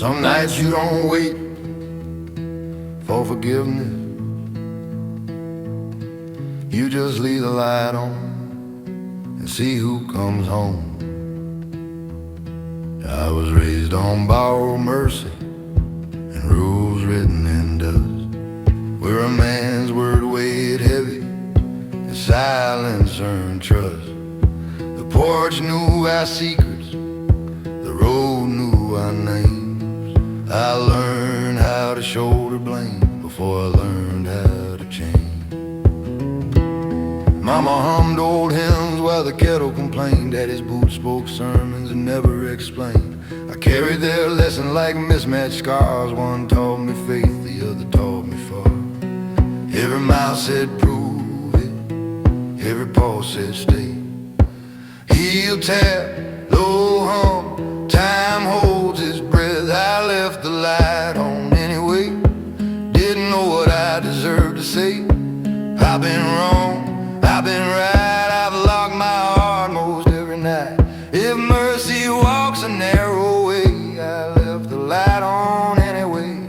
Some nights you don't wait for forgiveness. You just leave the light on and see who comes home. I was raised on borrowed mercy and rules written in dust, where a man's word weighed heavy and silence earned trust. The porch knew our secrets, the road knew our names. I learned how to shoulder blame before I learned how to change. Mama hummed old hymns while the kettle complained. Daddy's boots spoke sermons and never explained. I carried their lesson like mismatched scars. One taught me faith, the other taught me far. Every mouth said prove it, every paw said stay. Heel tap, low hum, time holds its breath. I left the light on anyway. Didn't know what I deserved to say. I've been wrong, I've been right, I've locked my heart most every night. If mercy walks a narrow way, I left the light on anyway.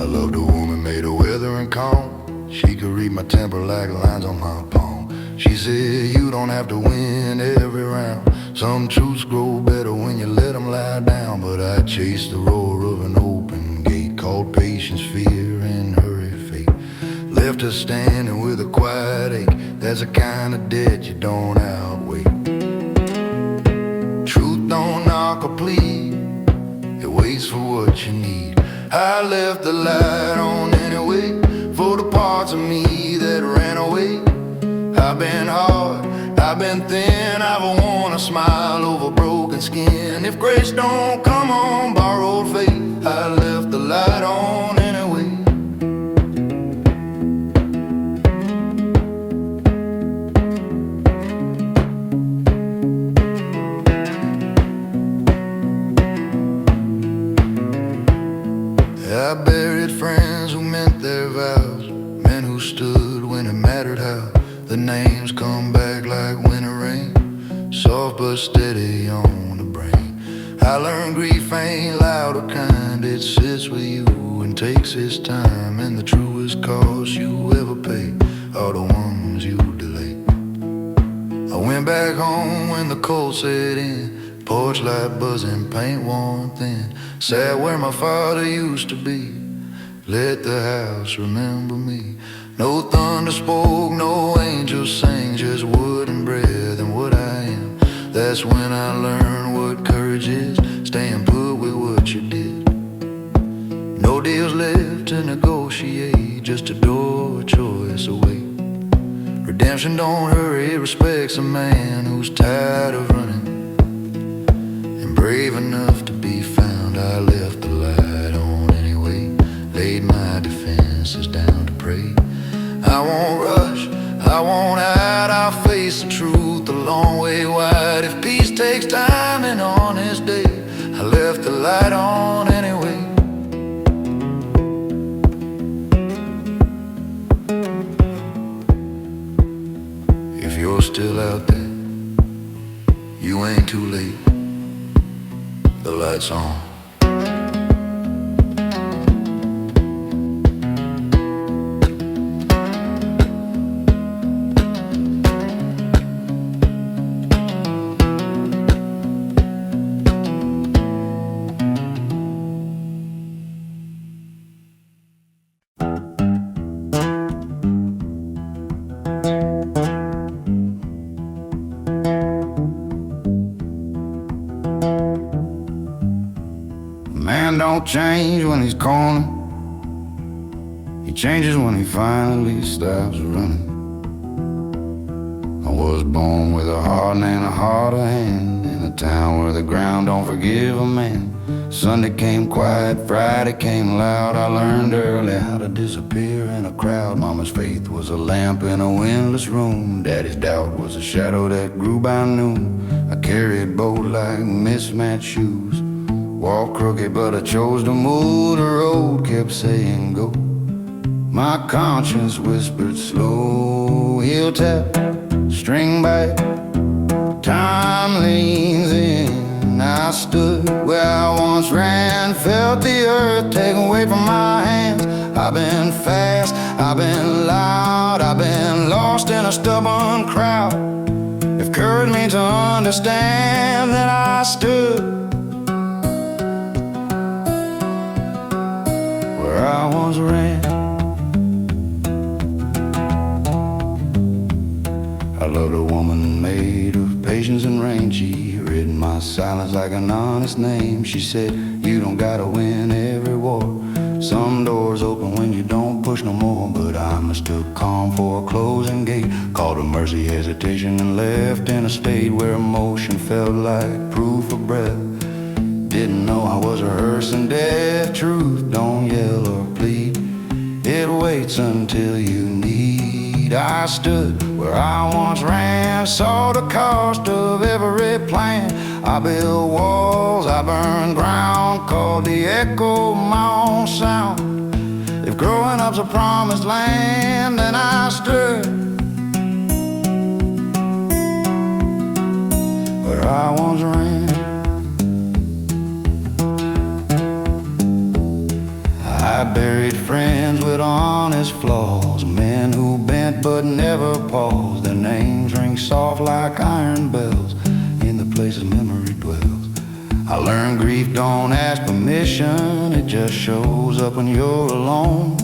I loved a woman made of weather and calm. She could read my temper like lines on my palm. She said you don't have to win every round. Some truths grow better when you let them lie down. But I chased the roar of an open gate, called patience, fear, and hurry fate. Left her standing with a quiet ache. That's a kind of debt you don't outweigh. Truth don't knock or plead, it waits for what you need. I left the light on anyway, for the parts of me that ran away. I've been hard, I've been thin, I've worn a smile over broken skin. If grace don't come on borrowed faith, I left the light on anyway. I buried friends who meant their vows, men who stood when it mattered how. The names come back like winter rain, soft but steady on the brain. I learned grief ain't loud or kind, it sits with you and takes its time. And the truest cost you ever pay are the ones you delay. I went back home when the cold set in, porch light buzzing, paint worn thin. Sat where my father used to be, let the house remember me. No thunder spoke, no angel sang, just wood and breath and what I am. That's when I learned what courage is, staying put with what you did. No deals left to negotiate, just a door, a choice away. Redemption don't hurry, it respects a man who's tired of running and brave enough to be found. I left the light on anyway, laid my defenses down to pray. I won't rush, I won't hide, I'll face the truth a long way wide. If peace takes time and on this day, I left the light on anyway. If you're still out there, you ain't too late, the light's on. Man don't change when he's cornered, he changes when he finally stops running. I was born with a heart and a heart of hand, in a town where the ground don't forgive a man. Sunday came quiet, Friday came loud. I learned early how to disappear in a crowd. Mama's faith was a lamp in a windless room, Daddy's doubt was a shadow that grew by noon. I carried both like mismatched shoes, walked crooked but I chose to move. The road kept saying go, my conscience whispered slow. Heel tap, string back, time leans in. I stood where I once ran, felt the earth take away from my hands. I've been fast, I've been loud, I've been lost in a stubborn crowd. If courage means to understand, then I stood where I once ran. I loved a woman made of patience and rain. She read my silence like an honest name. She said, you don't gotta win every war. Some doors open when you don't push no more. But I mistook calm for a closing gate, called her mercy hesitation, and left in a state where emotion felt like proof of breath. Didn't know I was rehearsing death. Truth don't yell or plead, it waits until you need. I stood where I once ran, saw the cost of every plan. I built walls, I burned ground, called the echo my own sound. If growing up's a promised land, then I stood where I once ran. I buried friends with honest flaws, men who bent but never paused. Their names ring soft like iron bells in the places memory dwells. I learned grief don't ask permission, it just shows up when you're alone.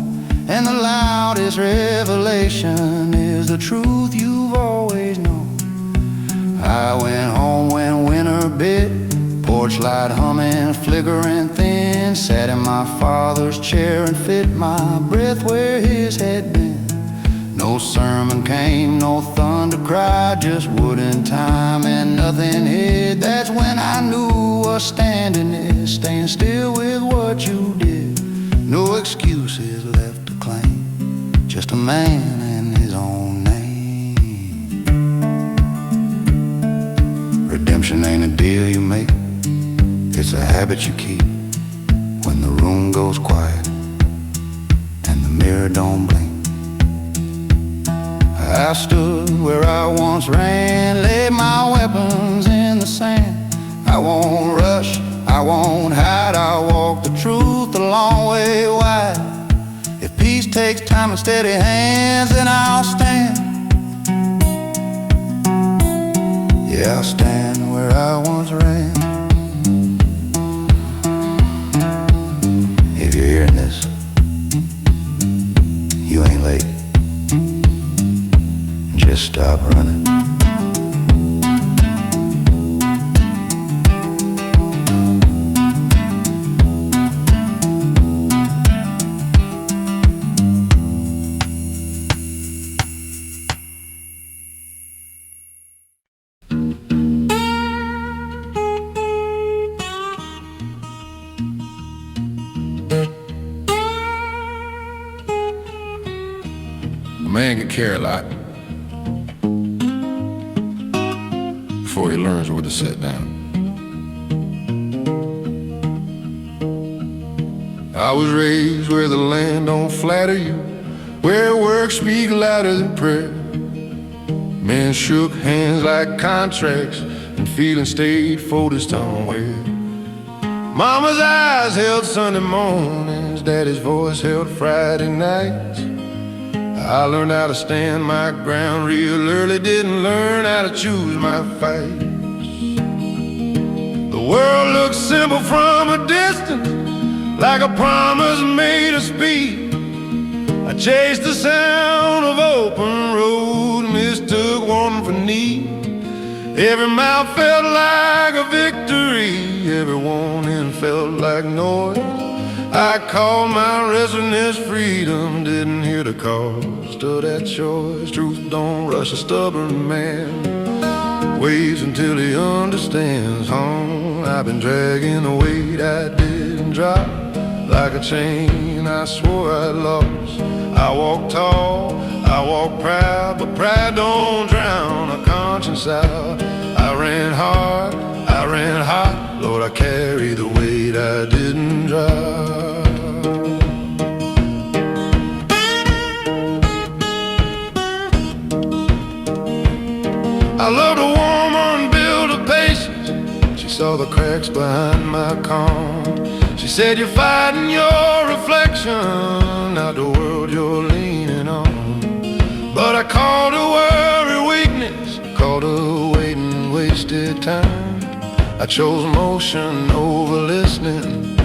And the loudest revelation is the truth you've always known. I went home when winter bit, porch light humming, flickering thin. Sat in my father's chair and fit my breath where his had been. No sermon came, no thunder cried, just wood and time and nothing hid. That's when I knew what standing is, staying still with what you did. No excuses left to claim, just a man and his own name. Redemption ain't a deal you make, it's a habit you keep. When the room goes quiet and the mirror don't blink, I stood where I once ran, laid my weapons in the sand. I won't rush, I won't hide, I'll walk the truth a long way wide. If peace takes time and steady hands, then I'll stand. Yeah, I'll stand where I once ran. If you're hearing this, you ain't late. Just stop running. A man can care a lot before he learns where to sit down. I was raised where the land don't flatter you, where work speak louder than prayer. Men shook hands like contracts, and feelings stayed focused on where. Mama's eyes held Sunday mornings, Daddy's voice held Friday nights. I learned how to stand my ground real early, didn't learn how to choose my fights. The world looks simple from a distance, like a promise made of speed. I chased the sound of open road, mistook one for need. Every mile felt like a victory, every warning felt like noise. I called my restlessness freedom, didn't hear the cost of that choice. Truth don't rush a stubborn man, waits until he understands. I've been dragging the weight I didn't drop, like a chain I swore I'd lost. I walk tall, I walk proud, but pride don't drown a conscience out. I ran hard, I ran hot, Lord, I carry the weight I didn't drop. saw the cracks behind my calm. She said, you're fighting your reflection, not the world you're leaning on. But I called her worry weakness, called her waiting, wasted time. I chose motion over listening,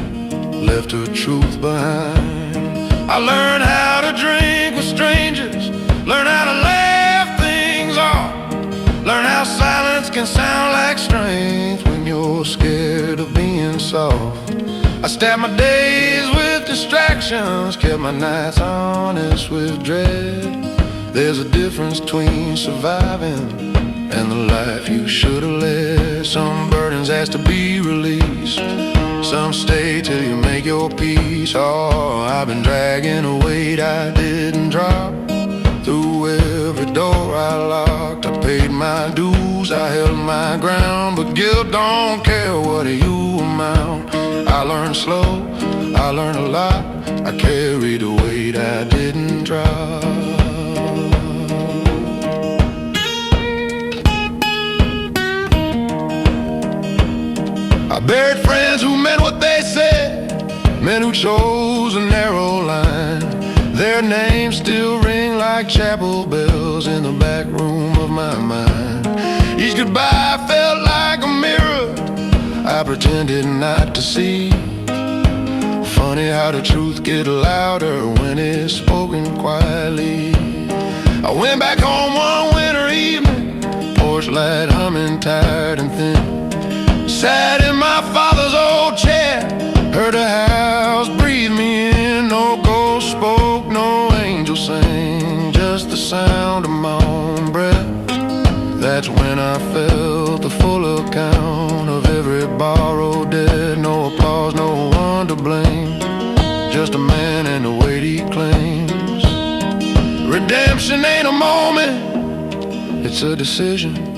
left her truth behind. I learned how to drink with strangers, learned how to laugh things off, learn how silence can sound like strength when you're scared of being soft. I stabbed my days with distractions, kept my nights honest with dread. There's a difference between surviving and the life you should have led. Some burdens ask to be released, some stay till you make your peace. Oh, I've been dragging a weight I didn't drop. Through every door I locked, I paid my dues, I held my ground. But guilt don't care what you amount. I learned slow, I learned a lot. I carried a weight I didn't drop. I buried friends who meant what they said, men who chose a narrow line. Their names still ring like chapel bells in the back room of my mind. Each goodbye felt like a mirror I pretended not to see. Funny how the truth gets louder when it's spoken quietly. I went back home one winter evening, porch light humming, tired and thin. Sat in my father's old chair, heard the house breathe me in. No ghost spoke, no angel sang, just the sound of my own breath. That's when I felt the full account of every borrowed debt. No applause, no one to blame, just a man and the weight he claims. Redemption ain't a moment, it's a decision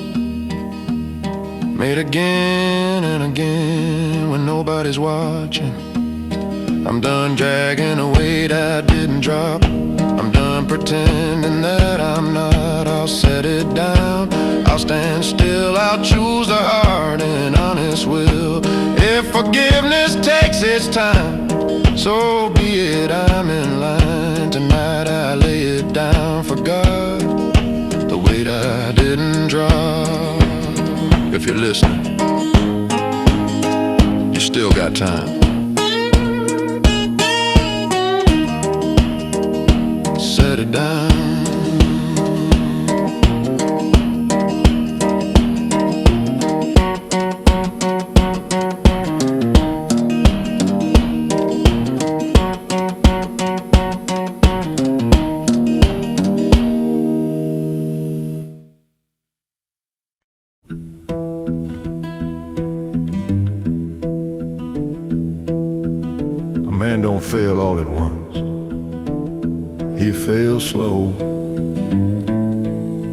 made again and again when nobody's watching. I'm done dragging a weight I didn't drop. I'm done pretending that I'm not. I'll set it down, I'll stand still, I'll choose the heart and honest will. If forgiveness takes its time, so be it, I'm in line. Tonight I lay it down for God, the weight I didn't drop. If you're listening, you still got time. Set it down. A man don't fail all at once, he fails slow,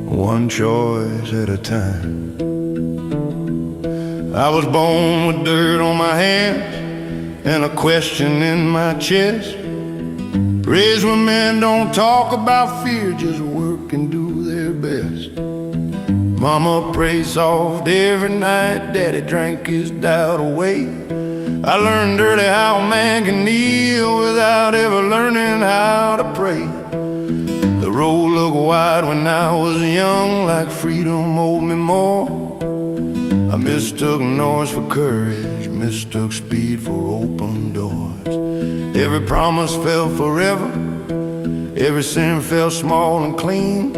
one choice at a time. I was born with dirt on my hands and a question in my chest. Raised where men don't talk about fear, just work and do their best. Mama prayed soft every night, daddy drank his doubt away. I learned early how a man can kneel without ever learning how to pray. The road looked wide when I was young, like freedom owed me more. I mistook noise for courage, mistook speed for open doors. Every promise fell forever, every sin felt small and clean.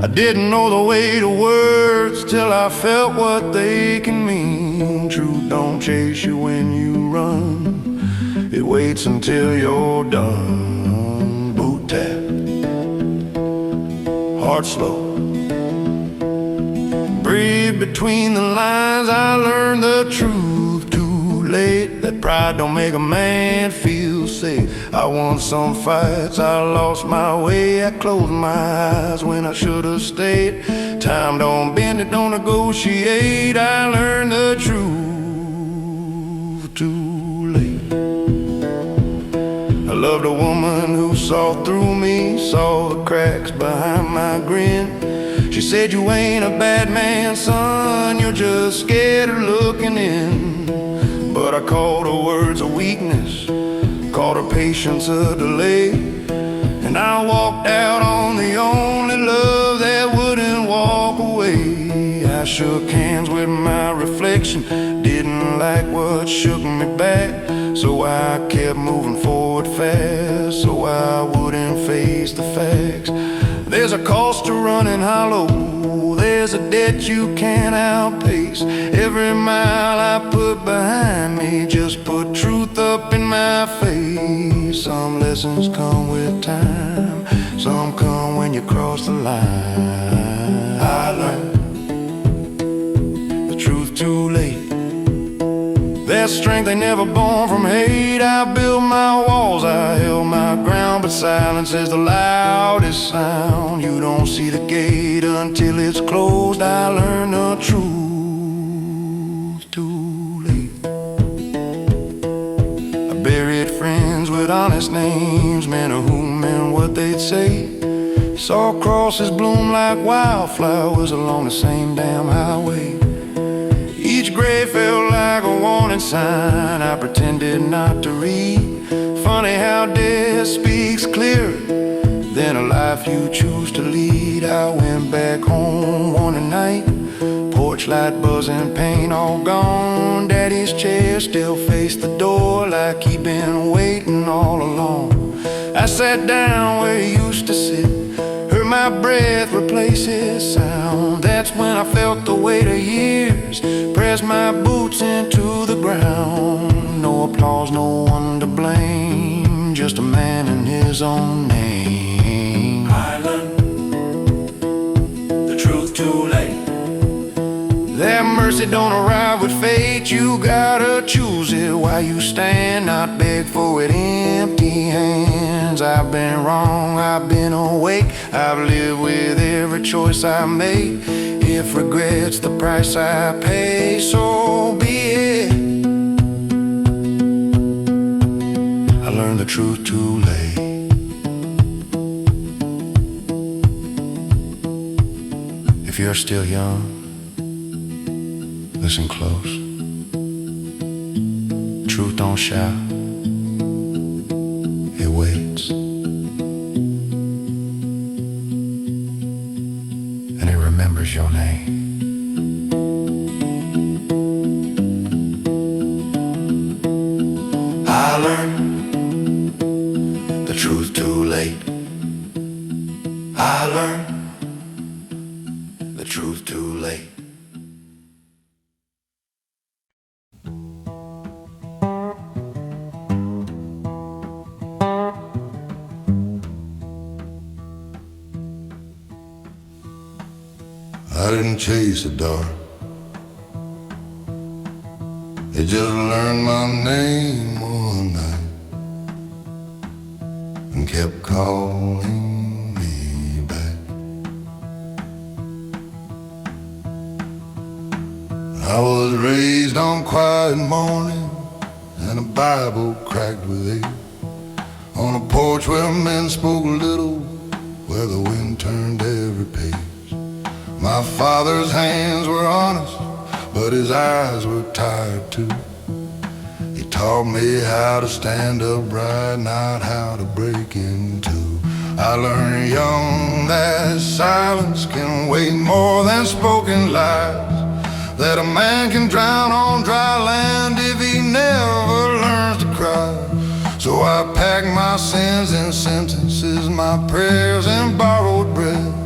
I didn't know the weight of words till I felt what they can mean. Truth don't chase you when you run, it waits until you're done. Boot tap, heart slow, breathe between the lines. I learned the truth too late, that pride don't make a man feel safe. I won some fights, I lost my way. I closed my eyes when I should have stayed. Time don't bend, it don't negotiate. I learned the truth too late. I loved a woman who saw through me, saw the cracks behind my grin. She said, you ain't a bad man, son, you're just scared of looking in. But I called her words a weakness, called her patience a delay, and I walked out on the only love that wouldn't walk away. I shook hands with my reflection, didn't like what shook me back, so I kept moving forward fast, so I wouldn't face the facts. There's a cost to running hollow, there's a debt you can't outpace. Every mile I put behind me just put truth up in my face. Some lessons come with time, some come when you cross the line. I learned the truth too late. That strength ain't never born from hate. I built my walls, I held my ground, but silence is the loudest sound. You don't see the gate until it's closed. I learned the truth too late. I buried friends with honest names, men of who meant what they'd say. Saw crosses bloom like wildflowers along the same damn highway. Each grave felt like a warning sign I pretended not to read. Funny how death speaks clearer than a life you choose to lead. I went back home one night, porch light buzzing, paint all gone. Daddy's chair still faced the door like he'd been waiting all along. I sat down where he used to sit, heard my breath replace his sound. That's when I felt the weight of years press my boots into the ground. No applause, no one to blame, just a man in his own name. I learned the truth too late. That mercy don't arrive with fate. You gotta choose it while you stand, not beg for it empty hands. I've been wrong, I've been awake, I've lived with every choice I made. If regret's the price I pay, so be it. I learned the truth too late. If you're still young, listen close. Truth don't shout, it waits. And it remembers your name. I learned the truth too late. I learned the truth too late. I didn't chase the dark, it just learned my name one night and kept calling me back. I was raised on quiet morning and a Bible cracked with age, on a porch where men spoke little, where the wind turned every page. My father's hands were honest, but his eyes were tired too. He taught me how to stand upright, not how to break in two. I learned young that silence can weigh more than spoken lies, that a man can drown on dry land if he never learns to cry. So I packed my sins in sentences, my prayers in borrowed breath,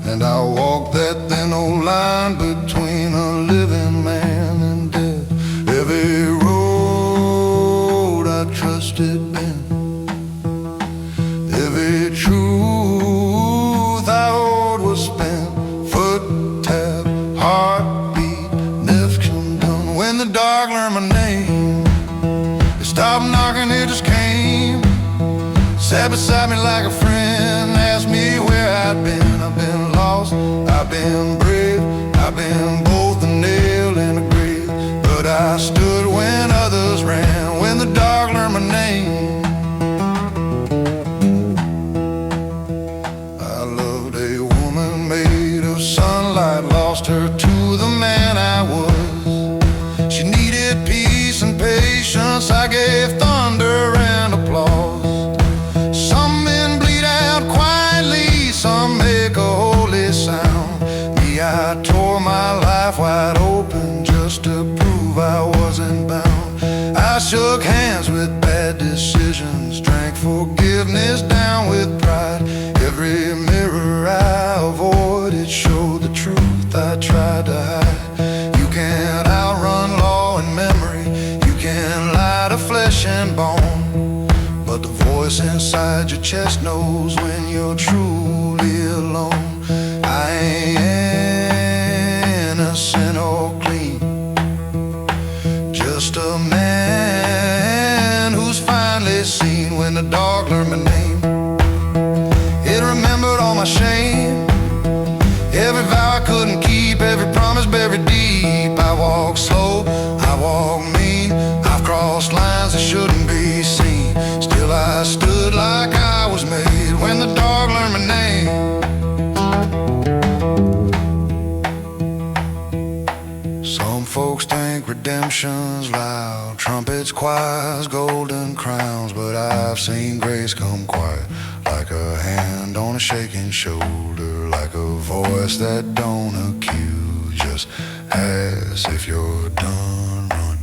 and I walked that thin old line between a living man and death. Every road I trusted bent, every truth I owed was spent. Foot tap, heartbeat, next undone. When the dark learned my name, it stopped knocking, it just came. Sat beside me like a friend, asked me where I'd been. I've been lost, I've been brave, I've been both a nail and a grave. But I stood when others ran, when the dark learned my name. I loved a woman made of prove I wasn't bound. I shook hands with bad decisions, drank forgiveness down with pride. Every mirror I avoided showed the truth I tried to hide. You can't outrun law and memory, you can't lie to flesh and bone, but the voice inside your chest knows when you're truly alone. I ain't innocent or clean, just a man who's finally seen when the dog learned my name. It remembered all my shame, every vow I couldn't keep, every promise buried deep. I walk slow, I walk mean, I've crossed lines that shouldn't be seen. Still I stood like I was made when the dog learned my name. Some folks think redemption's loud, trumpets, choirs, golden crowns, but I've seen grace come quiet, like a hand on a shaking shoulder, like a voice that don't accuse, just ask if you're done running.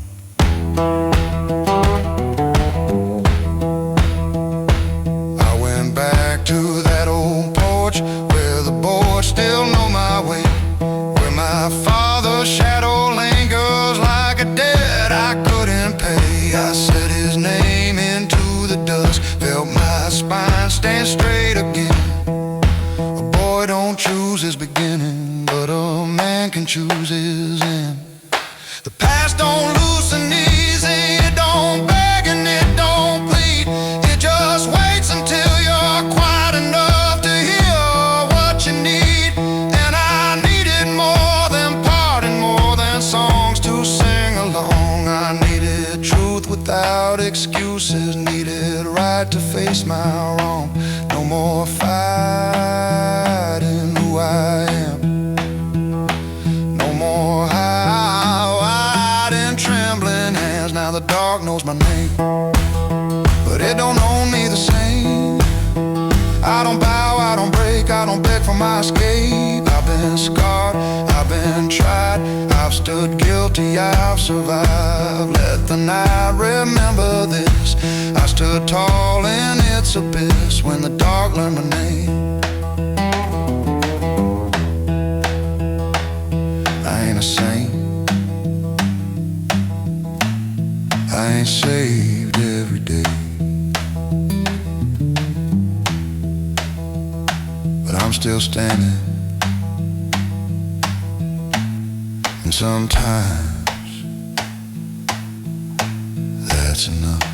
I went back to that old porch where the boys still know my way, where my father's shadow lingers like a debt I couldn't pay. I said his name into the dust, felt my spine stand straight again. A boy don't choose his beginning, but a man can choose his end. The past don't loosen easy, it don't beg and it don't plead, it just waits until you're quiet enough to hear what you need. And I needed more than pardon, more than songs to sing along. I needed truth without excuses, needed right to face my wrong. No more fighting who I am, no more hiding trembling hands. Now the dog knows my name, but it don't own me the same. I don't bow, I don't break, I don't beg for my escape. I've been scarred, I've been tried, I've stood guilty, I've survived. Let the night remember this, I stood tall in its abyss when the dog learned my name. I ain't a saint, I ain't saved every day, but I'm still standing. And sometimes that's enough.